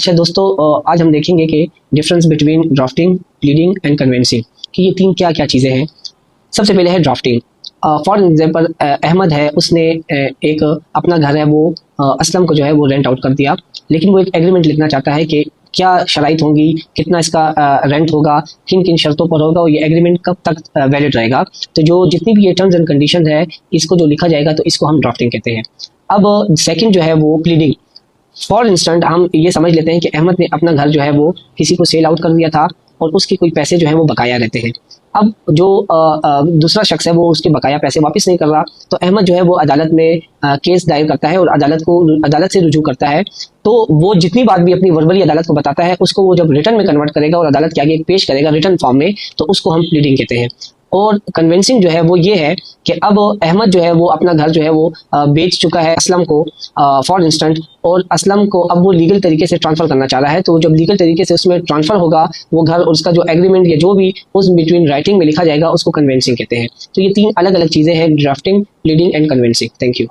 अच्छा दोस्तों, आज हम देखेंगे कि difference between drafting, pleading and convincing कि ये तीन क्या क्या चीज़ें हैं। सबसे पहले है ड्राफ्टिंग। फॉर एग्जांपल अहमद है, उसने एक अपना घर है वो असलम को जो है वो रेंट आउट कर दिया, लेकिन वो एक एग्रीमेंट लिखना चाहता है कि क्या शराइत होंगी, कितना इसका रेंट होगा, किन किन शर्तों पर होगा और ये एग्रीमेंट कब तक वैलिड रहेगा। तो जो जितनी भी ये टर्म्स एंड कंडीशन है, इसको जो लिखा जाएगा तो इसको हम ड्राफ्टिंग कहते हैं। अब सेकंड जो है वो प्लीडिंग। फॉर इंस्टेंट हम ये समझ लेते हैं कि अहमद ने अपना घर जो है वो किसी को सेल आउट कर दिया था और उसके कोई पैसे जो है वो बकाया रहते हैं। अब जो दूसरा शख्स है वो उसके बकाया पैसे वापस नहीं कर रहा, तो अहमद जो है वो अदालत में केस दायर करता है और अदालत से रुजू करता है। तो वो जितनी बात भी अपनी वर्बली अदालत को बताता है, उसको वो जब रिटर्न में कन्वर्ट करेगा और अदालत के आगे पेश करेगा रिटर्न फॉर्म में, तो उसको हम प्लीडिंग कहते हैं। और कन्विंसिंग जो है वो ये है कि अब अहमद जो है वो अपना घर जो है वो बेच चुका है असलम को फॉर इंस्टेंट, और असलम को अब वो लीगल तरीके से ट्रांसफर करना चाह रहा है। तो जब लीगल तरीके से उसमें ट्रांसफर होगा वो घर, और उसका जो एग्रीमेंट या जो भी उस बिटवीन राइटिंग में लिखा जाएगा उसको कन्विंसिंग कहते हैं। तो ये तीन अलग अलग चीज़ें हैं, drafting, pleading and convincing. Thank you.